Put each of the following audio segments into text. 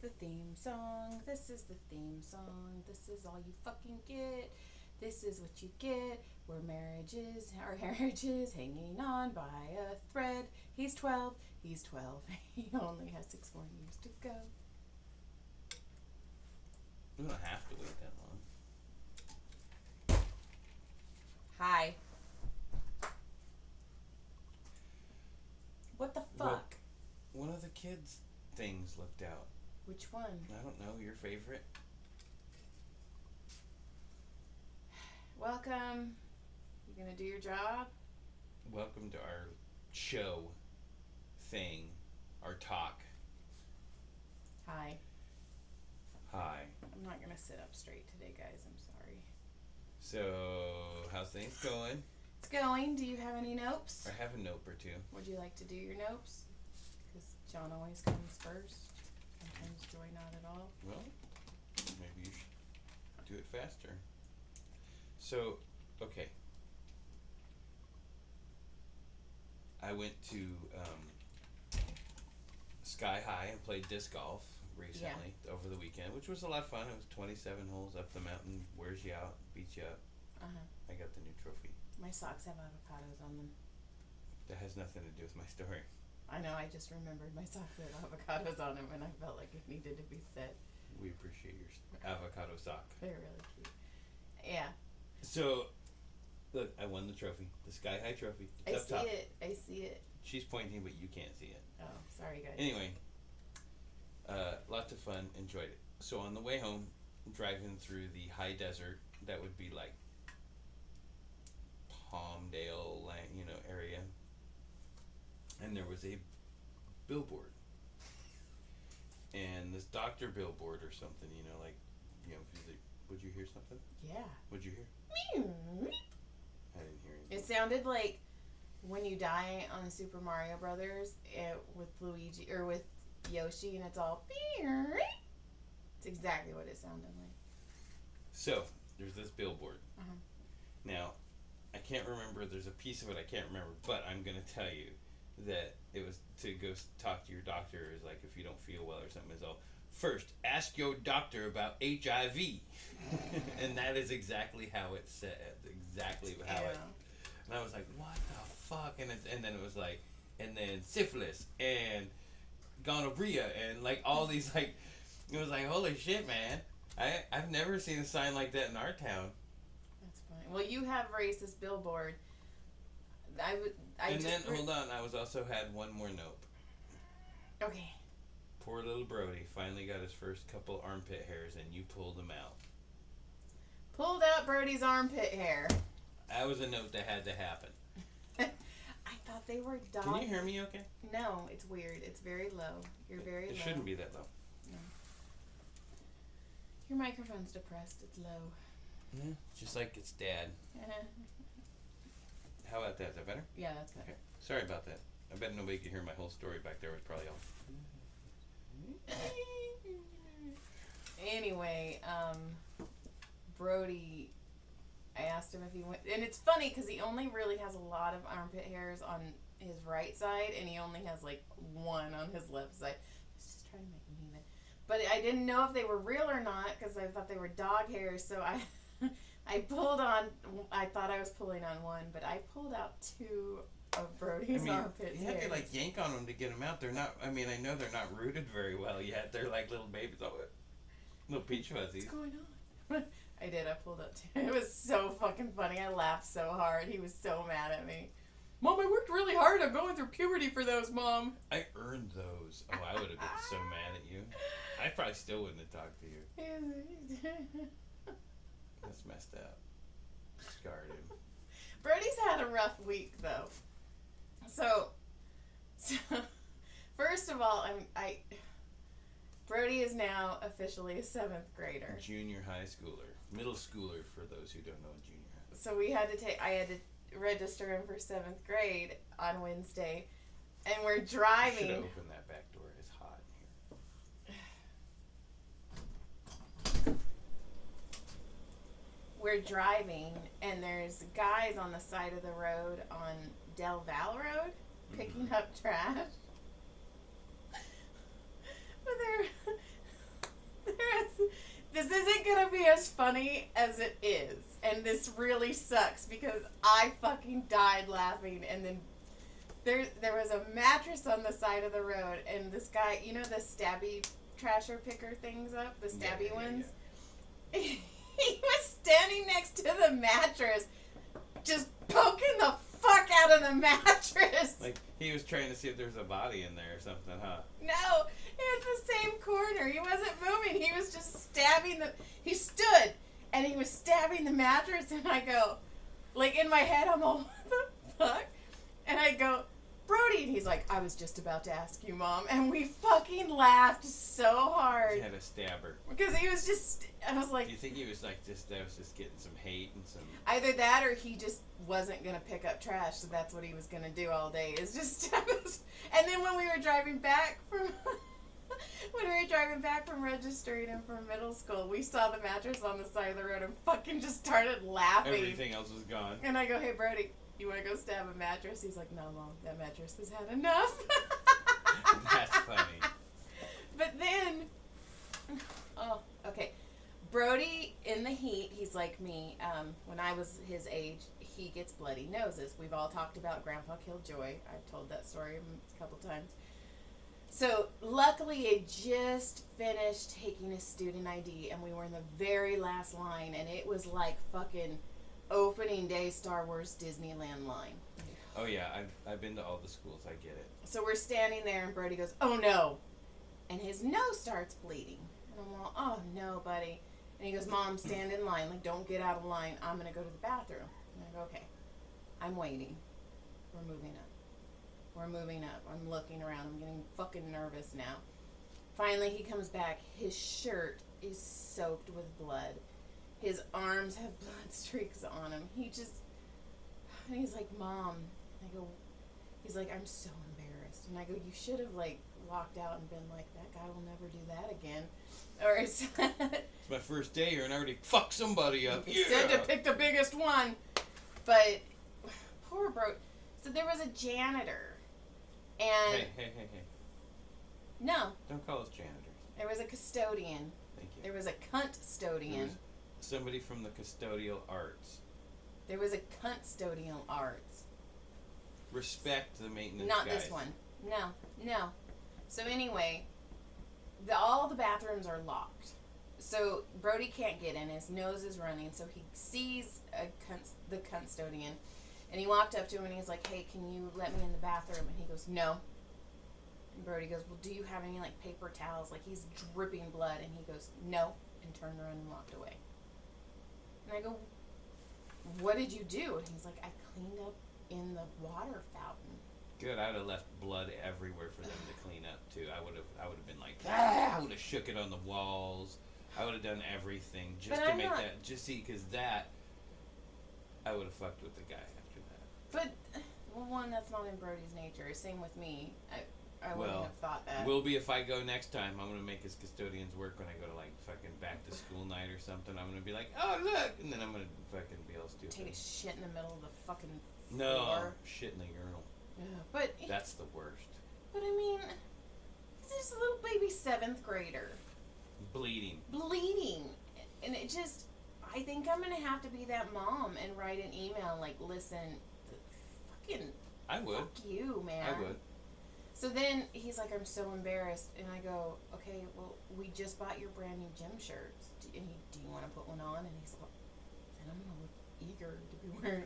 the theme song. This is the theme song. This is all you fucking get. This is what you get. Where our marriage is hanging on by a thread. He's 12. He's 12. He only has 6 more years to go. We don't have to wait that long. Hi. What the fuck? One of the kids' things looked out. Which one? I don't know. Your favorite? Welcome. You gonna do your job? Welcome to our show thing. Our talk. Hi. Hi. I'm not gonna sit up straight today, guys. I'm sorry. So, how's things going? It's going. Do you have any nopes? I have a nope or two. Would you like to do your nopes? Because John always comes first. Sometimes Joy not at all. Well, maybe you should do it faster. So, okay. I went to Sky High and played disc golf recently over the weekend, which was a lot of fun. It was 27 holes up the mountain, wears you out, beats you up. I got the new trophy. My socks have avocados on them. That has nothing to do with my story. I know, I just remembered my socks had avocados on them and I felt like it needed to be said. We appreciate your avocado sock. They're really cute. Yeah. So, look, I won the trophy. The Sky High trophy. It's up top. I see it. She's pointing, but you can't see it. Oh, sorry, guys. Anyway, lots of fun. Enjoyed it. So on the way home, driving through the high desert, that would be like Palmdale, area, and there was a billboard, and this doctor billboard or something, would you hear something? Yeah. What'd you hear? Meow. I didn't hear anything. It sounded like when you die on Super Mario Brothers with Luigi or with Yoshi, and it's all. It's exactly what it sounded like. So there's this billboard. Uh-huh. Now, I can't remember. There's a piece of it I can't remember, but I'm gonna tell you that it was to go talk to your doctor. Is like if you don't feel well or something. Is all. First, ask your doctor about HIV, and that is exactly how it said. Exactly how it. And I was like, what the fuck? And then it was like, and then syphilis and gonorrhea and like all these like, it was like, holy shit, man. I've never seen a sign like that in our town. That's funny. Well, you have racist billboard. Hold on, I also had one more nope. Okay. Poor little Brody finally got his first couple armpit hairs, and you pulled them out. Pulled out Brody's armpit hair. That was a note that had to happen. I thought they were dog. Can you hear me okay? No, it's weird. It's very low. You're very low. It shouldn't be that low. No. Your microphone's depressed. It's low. Yeah, just like its dad. How about that? Is that better? Yeah, that's better. Okay. Sorry about that. I bet nobody could hear my whole story back there. It was probably all. Anyway, Brody, I asked him if he went, and it's funny because he only really has a lot of armpit hairs on his right side, and he only has like one on his left side. I was just trying to make him even. But I didn't know if they were real or not because I thought they were dog hairs, so I pulled on, I thought I was pulling on one, but I pulled out 2 of Brody's armpits. You have to like yank on them to get them out. They're not. I mean, I know they're not rooted very well yet. They're like little babies. Oh, little peach fuzzies. What's going on? I did. I pulled out 2. It was so fucking funny. I laughed so hard. He was so mad at me. Mom, I worked really hard. I'm going through puberty for those, Mom. I earned those. Oh, I would have been so mad at you. I probably still wouldn't have talked to you. That's messed up. Scarred him. Brody's had a rough week though. So first of all, Brody is now officially a 7th grader. Junior high schooler. Middle schooler for those who don't know junior high. So I had to register him for 7th grade on Wednesday, and we're driving. Should have opened that back door. It's hot in here. We're driving, and there's guys on the side of the road on Del Val Road picking up trash. But this isn't gonna be as funny as it is, and this really sucks because I fucking died laughing. And then there was a mattress on the side of the road, and this guy, you know, the stabby trasher picker things up, the stabby ones. Yeah. He was standing next to the mattress, just poking the fuck out of the mattress. Like, he was trying to see if there's a body in there or something, huh? No, it was the same corner. He wasn't moving. He was just stabbing he stood, and he was stabbing the mattress, and I go, like, in my head, I'm all, what the fuck? And I go, Brody, and he's like, I was just about to ask you, Mom, and we fucking laughed so hard. He had a stabber. Because he was just, I was like... Do you think he was like, that was just getting some hate and some... Either that or he just wasn't going to pick up trash, so that's what he was going to do all day, is just stab us. And then when we were driving back from... registering him from middle school, we saw the mattress on the side of the road and fucking just started laughing. Everything else was gone. And I go, hey, Brody, you want to go stab a mattress? He's like, no, Mom, that mattress has had enough. That's funny. But then, oh, okay. Brody, in the heat, he's like me. When I was his age, he gets bloody noses. We've all talked about Grandpa killed Joy. I've told that story a couple times. So, luckily, I just finished taking his student ID, and we were in the very last line, and it was like fucking opening day Star Wars Disneyland line. Oh, yeah, I've been to all the schools. I get it. So we're standing there, and Brody goes, oh, no. And his nose starts bleeding. And I'm all, oh, no, buddy. And he goes, Mom, stand in line. Like, don't get out of line. I'm going to go to the bathroom. And I go, okay. I'm waiting. We're moving up. I'm looking around. I'm getting fucking nervous now. Finally, he comes back. His shirt is soaked with blood. His arms have blood streaks on him. And he's like, Mom. I go, he's like, I'm so embarrassed. And I go, you should have, like, walked out and been like, that guy will never do that again. Or it's my first day here and I already fucked somebody up. He said to pick the biggest one. But poor bro. So there was a janitor. And hey. No. Don't call us janitors. There was a custodian. Thank you. There was a cunt-stodian. Somebody from the custodial arts. There was a cunt-stodial arts. Respect the maintenance Not guys. this one. No. So anyway, all the bathrooms are locked. So Brody can't get in. His nose is running. So he sees the cunt-stodian. And he walked up to him and he's like, hey, can you let me in the bathroom? And he goes, no. And Brody goes, well, do you have any, like, paper towels? Like, he's dripping blood. And he goes, no. And turned around and walked away. And I go, what did you do? And he's like, I cleaned up in the water fountain. Good, I would have left blood everywhere for them to clean up too. I would have been like, I would have shook it on the walls. I would have done everything just to make that. Just see, because that, I would have fucked with the guy after that. But, well, one, that's not in Brody's nature. Same with me. I wouldn't have thought that. Will be if I go next time. I'm gonna make his custodians work when I go to like fucking back to school night or something. I'm gonna be like, oh look, and then I'm gonna fucking be all stupid. Take a shit in the middle of the fucking No, floor. shit in the urinal. Yeah, but That's the worst. But I mean, he's just a little baby 7th grader. Bleeding. And it just, I think I'm going to have to be that mom and write an email like, listen, fucking, I would. fuck you, man. I would. So then he's like, I'm so embarrassed. And I go, okay, well, we just bought your brand new gym shirts. Do you want to put one on? And he's like, then I'm going to look eager to be wearing.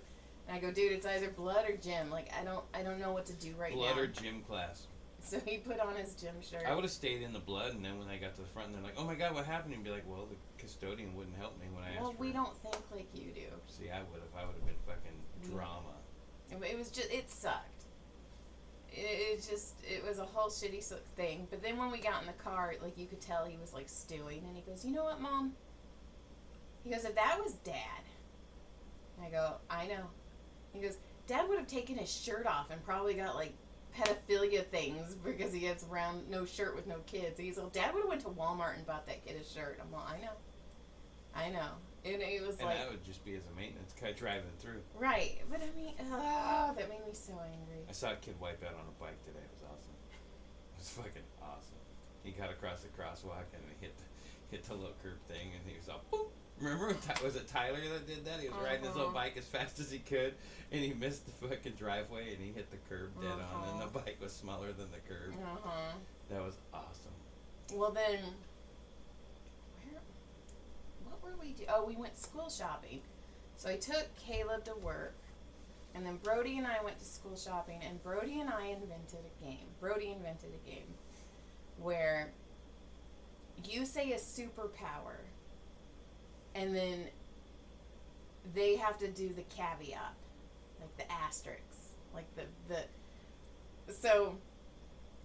And I go, dude, it's either blood or gym. Like, I don't know what to do right now. Blood or gym class. So he put on his gym shirt. I would have stayed in the blood, and then when I got to the front, and they're like, oh my God, what happened? And be like, well, the custodian wouldn't help me when I asked for it. Well, we don't think like you do. See, I would have been fucking drama. It was just, it sucked. It was a whole shitty thing. But then when we got in the car, like, you could tell he was, like, stewing. And he goes, you know what, Mom? He goes, if that was Dad. I go, I know. He goes, Dad would have taken his shirt off and probably got, like, pedophilia things because he gets around no shirt with no kids. He's like, Dad would have went to Walmart and bought that kid a shirt. I'm like, I know. And it was and like... that would just be as a maintenance guy driving through. Right. But I mean, that made me so angry. I saw a kid wipe out on a bike today. It was awesome. It was fucking awesome. He got across the crosswalk and hit the little curb thing, and he was all, boop. Remember, was it Tyler that did that? He was riding his little bike as fast as he could, and he missed the fucking driveway, and he hit the curb dead on, and the bike was smaller than the curb. That was awesome. Well, then, what were we doing? Oh, we went school shopping. So I took Caleb to work, and then Brody and I went to school shopping, and Brody and I invented a game. Brody invented a game where you say a superpower, and then they have to do the caveat, like the asterisks, like so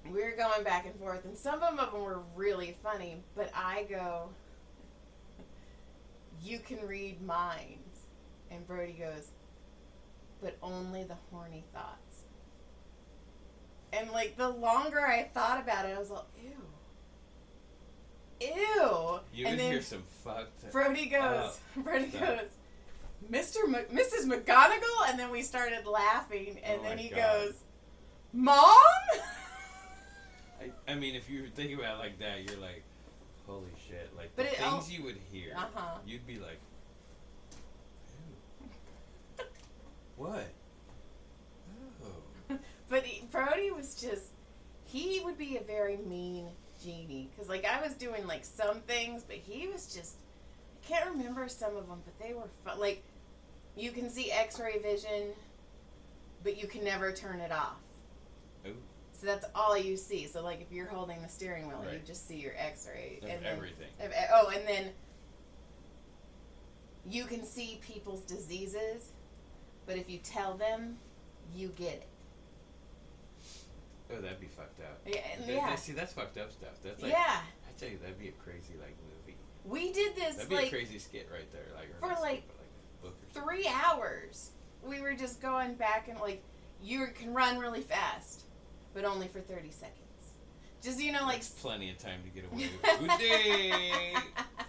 we were going back and forth, and some of them were really funny, but I go, you can read minds, and Brody goes, but only the horny thoughts. And like the longer I thought about it, I was like, ew. You and would then hear some fucked. Brody goes, Mrs. McGonagall, and then we started laughing, and then he goes, Mom? I mean, if you think about it like that, you're like, holy shit. Like, but the things you would hear, you'd be like, ew. What? Oh. But Brody was just, he would be a very mean genie, because like I was doing like some things, but he was just, I can't remember some of them, but they were fun. Like, you can see x-ray vision, but you can never turn it off. Ooh. So that's all you see. So like if you're holding the steering wheel, you just see your x-ray. And everything. And then you can see people's diseases, but if you tell them, you get it. Oh, that'd be fucked up. Yeah. See, that's fucked up stuff. That's like, I tell you, that'd be a crazy like movie. We did this that'd be a crazy skit right there, like for like a book or 3 hours. We were just going back and like you can run really fast, but only for 30 seconds. Just like that's plenty of time to get away. Good day.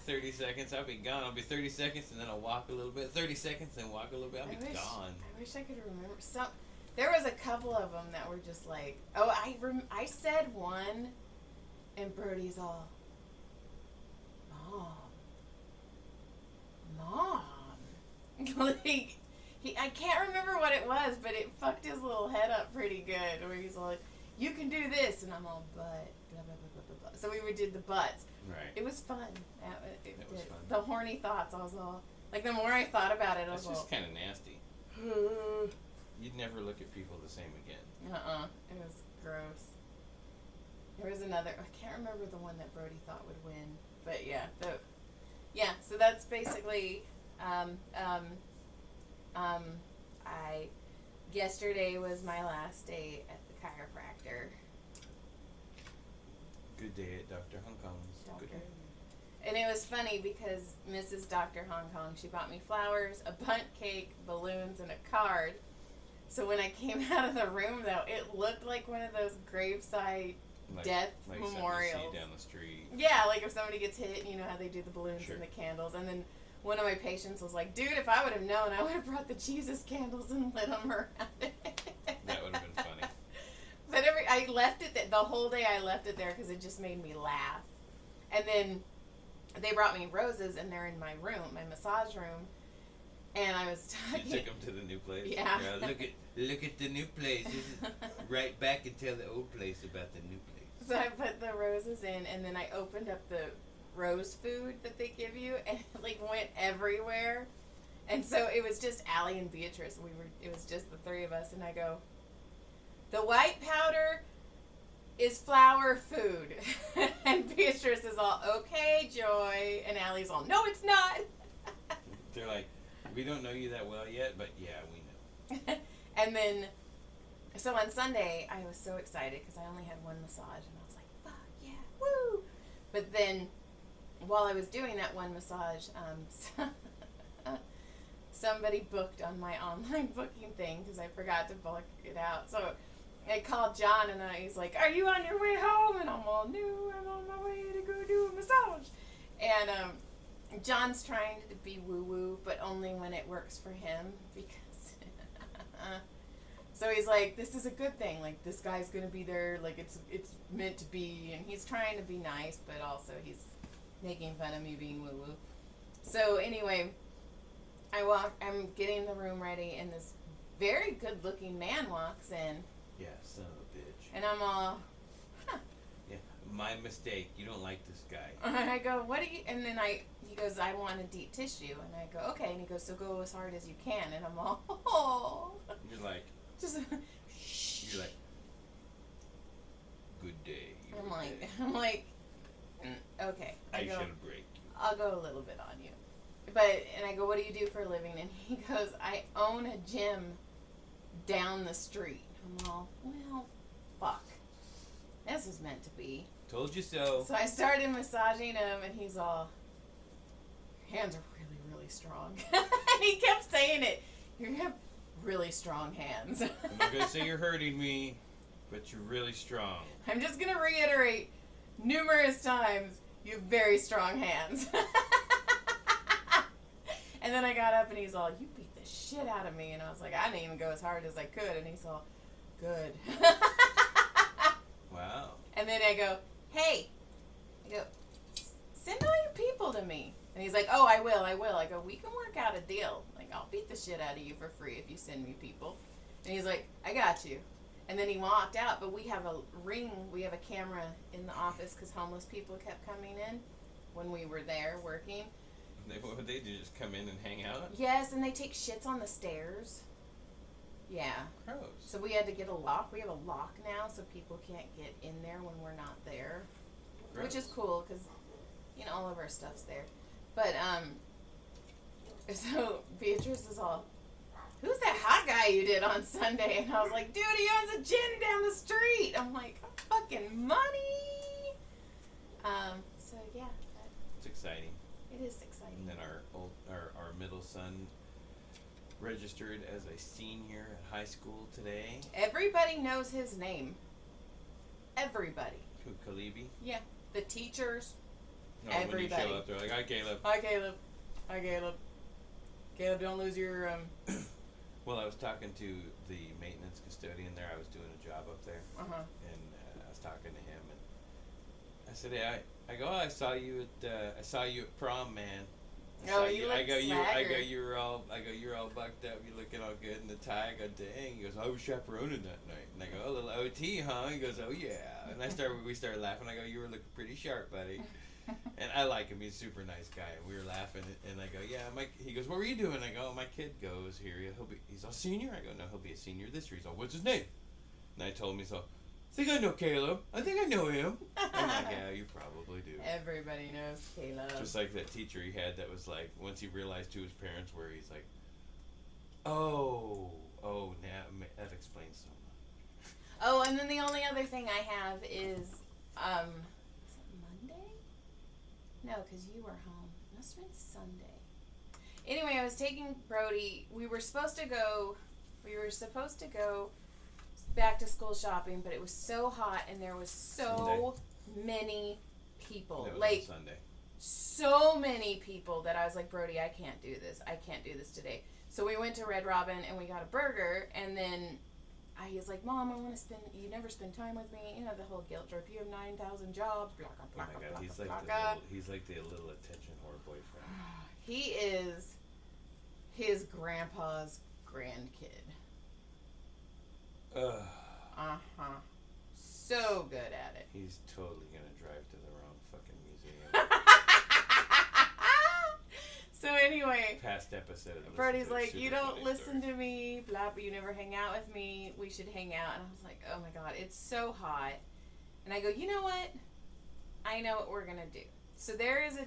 30 seconds, I'll be gone. I'll be 30 seconds, and then I'll walk a little bit. 30 seconds, and walk a little bit. I'll be gone. I wish I could remember some. There was a couple of them that were just like, I said one, and Brody's all, Mom. Like, I can't remember what it was, but it fucked his little head up pretty good, where he's like, you can do this, and I'm all, but, blah, blah, blah, blah, blah. So we did the buts. Right. It was fun. It was fun. The horny thoughts, I was all, like, the more I thought about it, I was all, it's just kind of nasty. You'd never look at people the same again. It was gross. There was another, I can't remember the one that Brody thought would win, but yeah, so that's basically, yesterday was my last day at the chiropractor. Good day at Dr. Hong Kong's. Good day. And it was funny because Mrs. Dr. Hong Kong, she bought me flowers, a bundt cake, balloons, and a card. So when I came out of the room, though, it looked like one of those graveside death memorials. Like you see down the street. Yeah, like if somebody gets hit, you know how they do the balloons and the candles. And then one of my patients was like, dude, if I would have known, I would have brought the Jesus candles and lit them around it. That would have been funny. But I left it, the whole day I left it there because it just made me laugh. And then they brought me roses, and they're in my room, my massage room. And I was talking. You took them to the new place. Yeah. Look at the new place. This is right back and tell the old place about the new place. So I put the roses in, and then I opened up the rose food that they give you, and it like went everywhere. And so it was just Allie and Beatrice. It was just the three of us, and I go, the white powder is flower food. And Beatrice is all, okay, Joy. And Allie's all, no, it's not. They're like, we don't know you that well yet, but yeah, we know. And then, so on Sunday, I was so excited because I only had one massage, and I was like, fuck, yeah, woo! But then, while I was doing that one massage, somebody booked on my online booking thing because I forgot to book it out. So I called John, and he's like, are you on your way home? And I'm all, no, I'm on my way to go do a massage. And John's trying to be woo-woo, but only when it works for him, because so he's like, this is a good thing, like this guy's gonna be there, like it's meant to be, and he's trying to be nice, but also he's making fun of me being woo-woo. So anyway, I'm getting the room ready, and this very good-looking man walks in. Yeah, son of a bitch. And I'm all, Yeah, my mistake. You don't like this guy. and I go, what do you, and then he goes, I want a deep tissue. And I go, okay. And he goes, so go as hard as you can. And I'm all, oh. You're like, Just, good day. I'm like, okay. I go, shall break you. I'll go a little bit on you. And I go, what do you do for a living? And he goes, I own a gym down the street. I'm all, well, fuck. This was meant to be. Told you so. So I started massaging him, and he's all, your hands are really, really strong. And he kept saying it. You have really strong hands. I'm not going to say you're hurting me, but you're really strong. I'm just going to reiterate numerous times, you have very strong hands. And then I got up, and he's all, you beat the shit out of me. And I was like, I didn't even go as hard as I could. And he's all, good. Wow. And then I go, hey. I go, send all your people to me. And he's like, oh, I will. I go, we can work out a deal. Like, I'll beat the shit out of you for free if you send me people. And he's like, I got you. And then he walked out, but we have a camera in the office because homeless people kept coming in when we were there working. What would they do, just come in and hang out? Yes, and they take shits on the stairs. Yeah. Gross. So we had to get a lock. We have a lock now so people can't get in there when we're not there. Gross. Which is cool because, all of our stuff's there. But, so Beatrice is all, who's that hot guy you did on Sunday? And I was like, dude, he owns a gym down the street. I'm like, fucking money. So yeah. It's exciting. It is exciting. And then our middle son registered as a senior at high school today. Everybody knows his name. Everybody. Who, Kalibi? Yeah. The teachers. No, Everybody. When you show up, they're like, hi, Caleb. Hi, Caleb. Hi, Caleb. Caleb, don't lose your, Well, I was talking to the maintenance custodian there. I was doing a job up there. Uh-huh. And I was talking to him, and I said, hey, I go, I saw you at prom, man. You look you're all bucked up. You're looking all good in the tie. I go, dang. He goes, I was chaperoning that night. And I go, a little OT, huh? He goes, oh yeah. And we started laughing. I go, you were looking pretty sharp, buddy. And I like him. He's a super nice guy. And we were laughing. And I go, yeah. He goes, what were you doing? I go, oh, my kid goes here. He's a senior. I go, no, he'll be a senior this year. He's all, what's his name? And I told him, he's all, I think I know Caleb. I think I know him. I'm like, yeah, you probably do. Everybody knows Caleb. Just like that teacher he had that was like, once he realized who his parents were, he's like, oh, now that explains so much. Oh, and then the only other thing I have is it Monday? No, because you were home. It must have been Sunday. Anyway, I was taking Brody. We were supposed to go back to school shopping, but it was so hot and there was so many people. That was like on Sunday. So many people that I was like, Brody, I can't do this. I can't do this today. So we went to Red Robin and we got a burger, and then he was like, Mom, you never spend time with me. The whole guilt trip. You have 9,000 jobs. Blah, blah, Oh my blah, God, blah, he's like the little attention whore boyfriend. He is his grandpa's grandkid. Uh-huh. So good at it. He's totally gonna drive to the wrong fucking museum. So anyway, past episode. Brody's like, you don't listen to me, blah, but you never hang out with me. We should hang out. And I was like, oh my God, it's so hot. And I go, you know what? I know what we're gonna do. So there is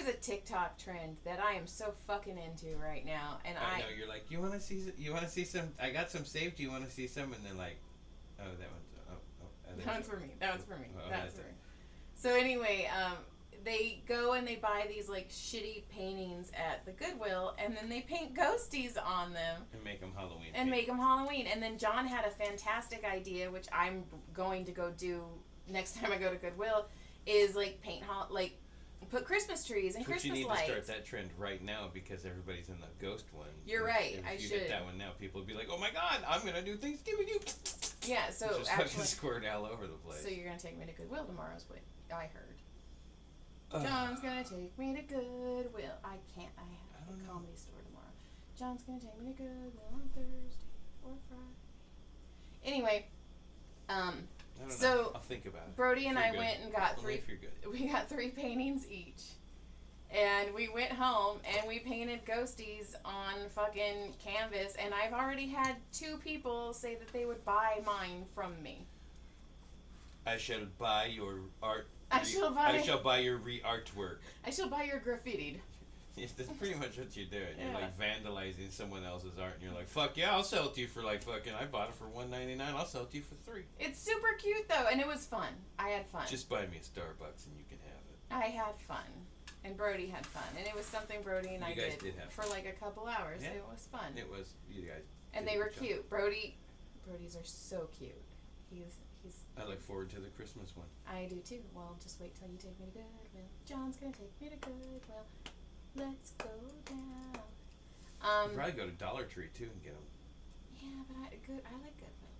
a TikTok trend that I am so fucking into right now, and I know you're like, you want to see some? I got some saved. Do you want to see some? And they're like, oh, that one's that one's for me. That one's for me. Oh, that's for me. So anyway, they go and they buy these like shitty paintings at the Goodwill, and then they paint ghosties on them and make them Halloween. And then John had a fantastic idea, which I'm going to go do next time I go to Goodwill, is like put Christmas trees and Christmas lights. You need to start that trend right now because everybody's in the ghost one. You're right. If you hit that one now, people will be like, "Oh my God, I'm gonna do Thanksgiving you." Yeah. So just actually, fucking squirt all over the place. So you're gonna take me to Goodwill tomorrow, is what I heard. John's gonna take me to Goodwill. I can't. I have a comedy store tomorrow. John's gonna take me to Goodwill on Thursday or Friday. Anyway, I don't so know. I'll think about it. Brody and I went and got Only if you're good. We got 3 paintings each. And we went home and we painted ghosties on fucking canvas. And I've already had 2 people say that they would buy mine from me. I shall buy your art. I shall buy your re-artwork. I shall buy your graffitied. Yes, that's pretty much what you're doing. Yeah. You're like vandalizing someone else's art, and you're like, "Fuck yeah, I'll sell it to you for like fucking. I bought it for $1.99. I'll sell it to you for $3." It's super cute though, and it was fun. I had fun. Just buy me a Starbucks and you can have it. I had fun, and Brody had fun, and it was something Brody and I guys did have for like a couple hours. Yeah. It was fun. It was you guys. And did they a were good job. cute. Brody's are so cute. He's. I look forward to the Christmas one. I do too. Well, just wait till you take me to Goodwill. John's gonna take me to Goodwill. Let's go down. You probably go to Dollar Tree too and get them. Yeah, but I like Goodwill.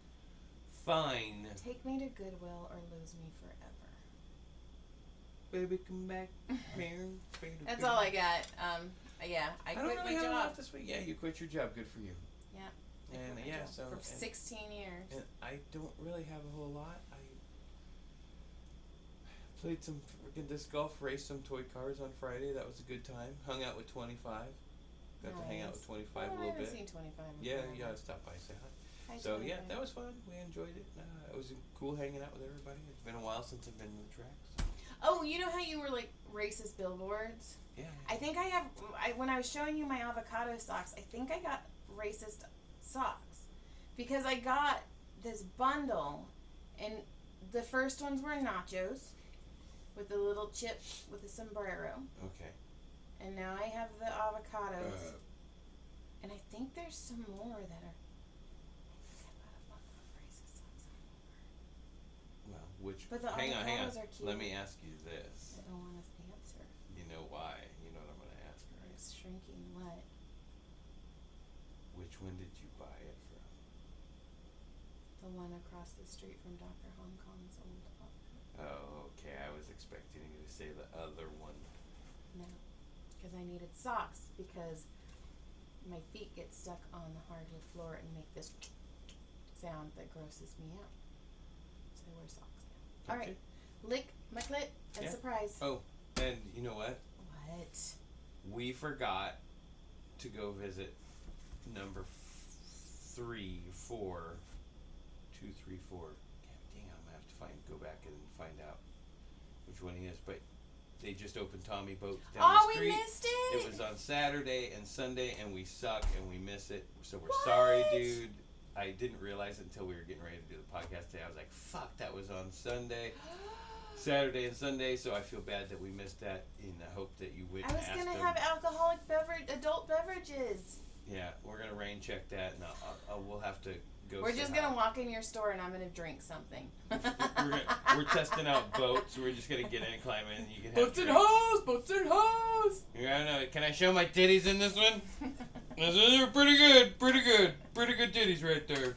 Fine. Take me to Goodwill or lose me forever. Baby, come back. That's all I got. Yeah, I quit don't really my have a job. lot this week. Yeah, you quit your job. Good for you. Yeah. And yeah, so for 16 years. And I don't really have a whole lot. I played some freaking disc golf, raced some toy cars on Friday. That was a good time. Hung out with 25. Got to hang out with 25 a little I haven't bit. seen 25. Yeah, you gotta stop by and say hi. So yeah, that was fun. We enjoyed it. It was cool hanging out with everybody. It's been a while since I've been to the track. So. Oh, you know how you were like racist billboards? Yeah. I think when I was showing you my avocado socks, I think I got racist socks because I got this bundle, and the first ones were nachos with the little chip with the sombrero. Okay. And now I have the avocados, and I think there's some more that are. Well, which? But the hang on. avocados are cute. Let me ask you this. I don't want to answer. You know why? You know what I'm gonna ask, right? It's shrinking what? Which one did you buy it from? The one across the street from Dr. Hong Kong's old office. Oh, okay. I was expecting you to say the other one. No, because I needed socks because my feet get stuck on the hardwood floor and make this sound that grosses me out. So I wear socks now. All right, lick my clit and surprise. Oh, and you know what? What? We forgot to go visit number 3, 4, 2, 3, 4. God dang, I'm gonna have to go back and find out which one he is. But they just opened Tommy Boats down the street. We missed it. It was on Saturday and Sunday, and we suck and we miss it. So we're sorry, dude. I didn't realize it until we were getting ready to do the podcast today. I was like, fuck, that was on Sunday. Saturday and Sunday, so I feel bad that we missed that, and I hope that you wouldn't ask them. I was gonna have alcoholic adult beverages. Yeah, we're gonna rain check that, and we'll have to go. We're just gonna walk in your store, and I'm gonna drink something. we're testing out boats. We're just gonna get in, climb in, and you can have boats and hose, boats and hose. Yeah, I know. Can I show my titties in this one? They're pretty good titties right there.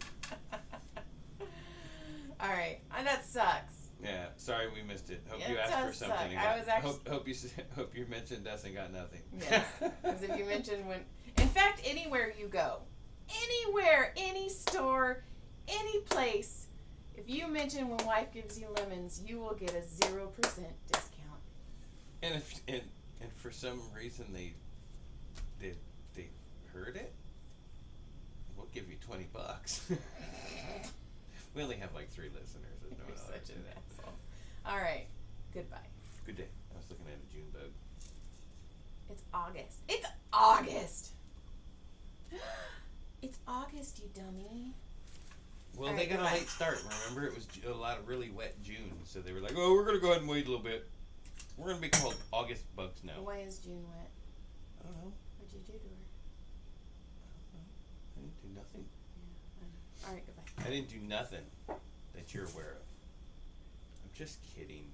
All right, that sucks. Yeah, sorry we missed it. Hope Yeah, you it asked for does something. suck. Hope you mentioned us and got nothing. Yes, because if you mention in fact, anywhere you go, anywhere, any store, any place, if you mention when wife gives you lemons, you will get a 0% discount. And and for some reason they heard it, we'll give you $20. We only have like 3 listeners. You're such an asshole. All right, goodbye. Good day. I was looking at a June bug. It's August. It's August. It's August, you dummy. Well, they got a late start. Remember, it was a lot of really wet June, so they were like, "Oh, we're gonna go ahead and wait a little bit. We're gonna be called August bugs now." Why is June wet? I don't know. What'd you do to her? I didn't do nothing. Yeah, I know. All right, goodbye. I didn't do nothing that you're aware of. I'm just kidding.